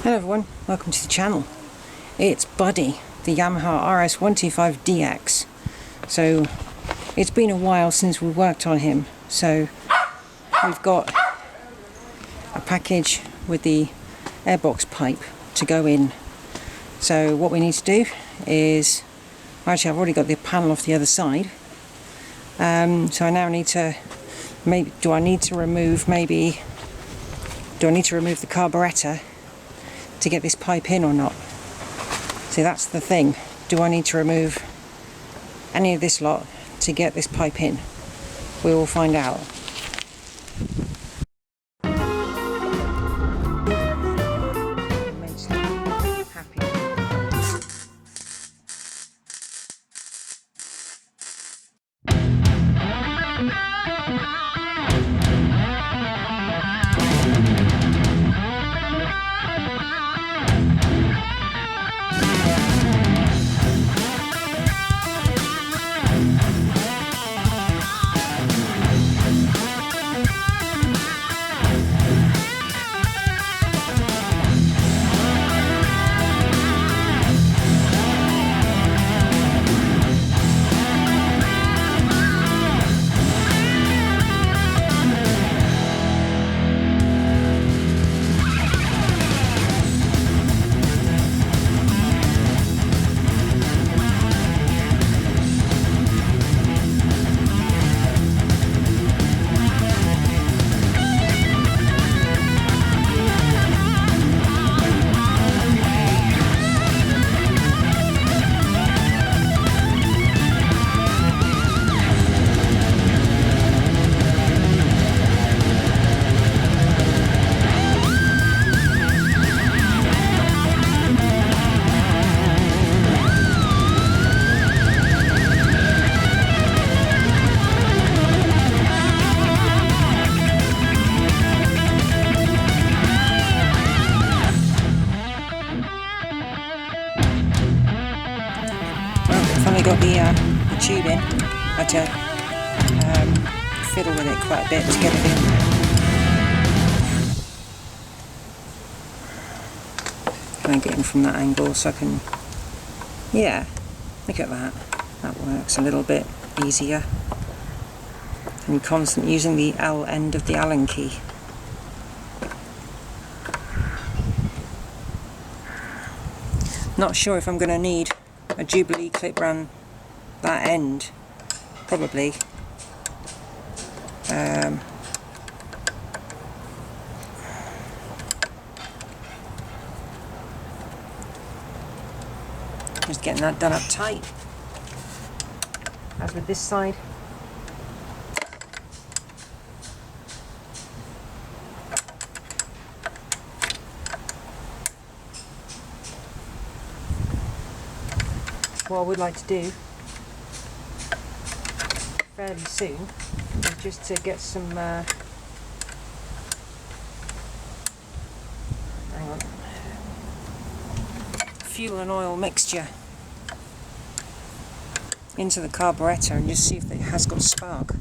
Hello everyone, welcome to the channel. It's Buddy, the Yamaha RS125Dx. So it's been a while since we worked on him, so we've got a package with the airbox pipe to go in. So what we need to do is, actually I've already got the panel off the other side, so I now need to, do I need to remove the carburettor to get this pipe in or not? See, that's the thing. Do I need to remove any of this lot to get this pipe in? We will find out. Immensely happy. Finally got the tube in. I had to fiddle with it quite a bit to get it in. Try and get in from that angle so I can, yeah, look at that. That works a little bit easier. And constant using the L end of the Allen key. Not sure if I'm going to need a Jubilee clip round that end, probably. Just getting that done up tight, as with this side. What I would like to do fairly soon is just to get some hang on, fuel and oil mixture into the carburettor and just see if it has got spark.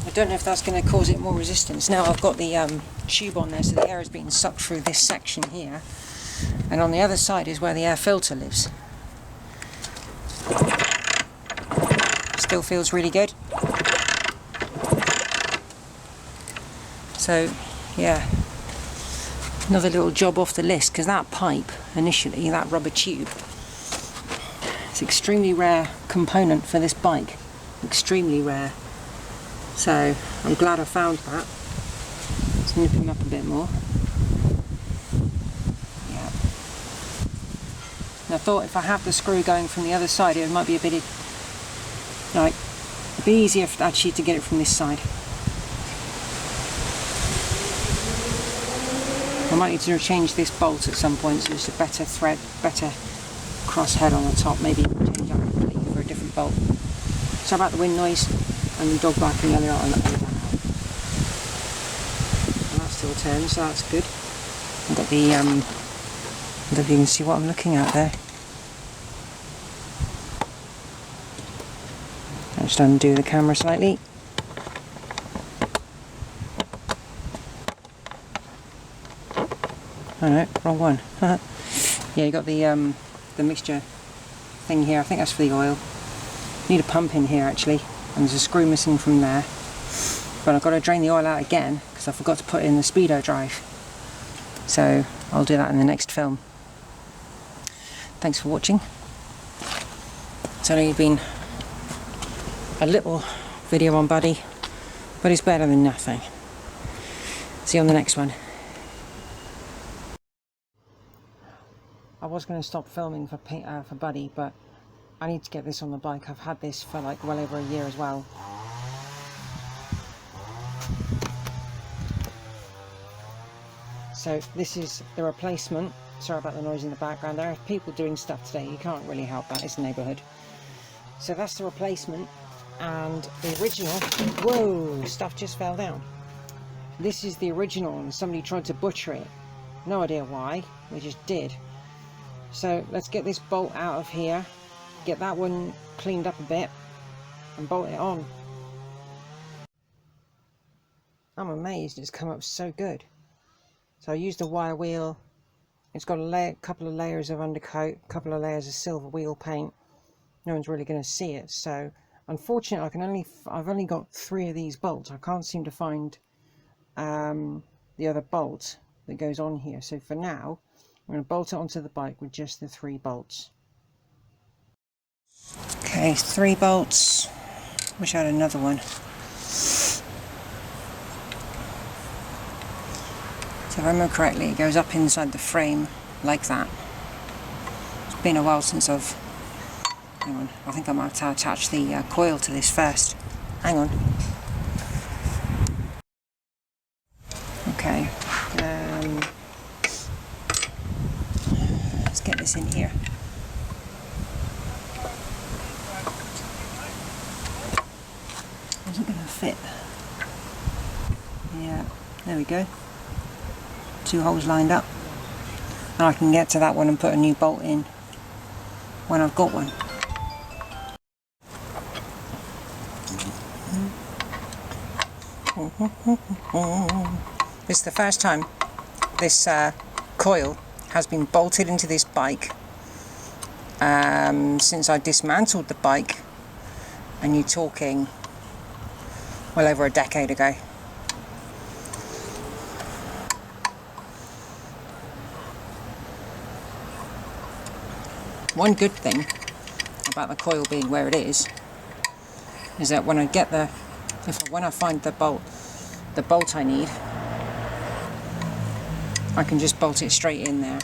I don't know if that's going to cause it more resistance. Now I've got the tube on there, so the air is being sucked through this section here. And on the other side is where the air filter lives. Still feels really good. So, yeah, another little job off the list, because that pipe, initially, that rubber tube, it's an extremely rare component for this bike. Extremely rare. So, I'm glad I found that. Let's nip him up a bit more. I thought if I have the screw going from the other side, it might be a bit easier actually to get it from this side. I might need to change this bolt at some point, so it's a better thread, better cross head on the top. Maybe change that completely for a different bolt. So about the wind noise and the dog barking earlier on. And that still turns, so that's good. I've got the I don't know if you can see what I'm looking at there. I'll just undo the camera slightly. Oh no, wrong one. Yeah, you got the mixture thing here. I think that's for the oil. Need a pump in here actually, and there's a screw missing from there. But I've got to drain the oil out again because I forgot to put it in the speedo drive. So I'll do that in the next film. Thanks for watching. It's only been a little video on Buddy, but it's better than nothing. See you on the next one. I was going to stop filming for Buddy, but I need to get this on the bike. I've had this for like well over a year as well. So this is the replacement. Sorry about the noise in the background. There are people doing stuff today. You can't really help that. It's a neighbourhood. So that's the replacement. And the original... Whoa! Stuff just fell down. This is the original, and somebody tried to butcher it. No idea why. They just did. So let's get this bolt out of here. Get that one cleaned up a bit. And bolt it on. I'm amazed it's come up so good. So I used the wire wheel. It's got a couple of layers of undercoat, a couple of layers of silver wheel paint. No one's really going to see it. So unfortunately, I've only got 3 of these bolts. I can't seem to find the other bolt that goes on here. So for now, I'm going to bolt it onto the bike with just the 3 bolts. Okay, 3 bolts. Wish I had another one. So if I remember correctly, it goes up inside the frame like that. It's been a while since I've... Hang on, I think I might have to attach the coil to this first. Hang on. Okay. Let's get this in here. Isn't going to fit. Yeah, there we go. 2 holes lined up, and I can get to that one and put a new bolt in when I've got one. This is the first time this coil has been bolted into this bike since I dismantled the bike, and you're talking well over a decade ago. One good thing about the coil being where it is that when I get when I find the bolt I need, I can just bolt it straight in there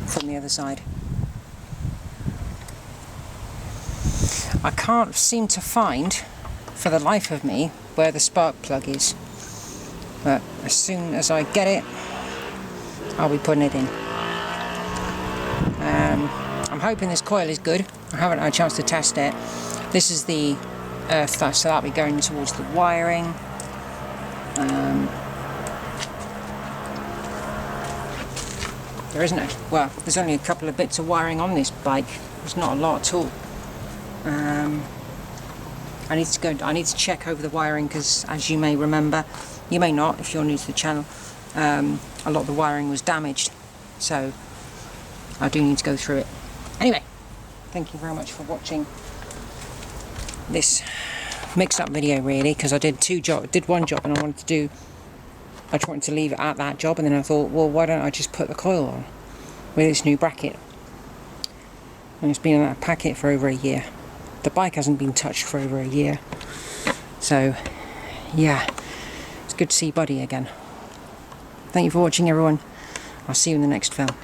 from the other side. I can't seem to find, for the life of me, where the spark plug is, but as soon as I get it, I'll be putting it in. I'm hoping this coil is good. I haven't had a chance to test it. This is the earth stuff, so that'll be going towards the wiring. There isn't well, there's only a couple of bits of wiring on this bike. There's not a lot at all. I need to check over the wiring, because as you may remember, you may not if you're new to the channel, a lot of the wiring was damaged, so I do need to go through it. Anyway, thank you very much for watching this mix-up video, really, because I did one job and I just wanted to leave it at that job, and then I thought, well, why don't I just put the coil on with this new bracket? And it's been in that packet for over a year. The bike hasn't been touched for over a year. So, yeah, it's good to see Buddy again. Thank you for watching, everyone. I'll see you in the next film.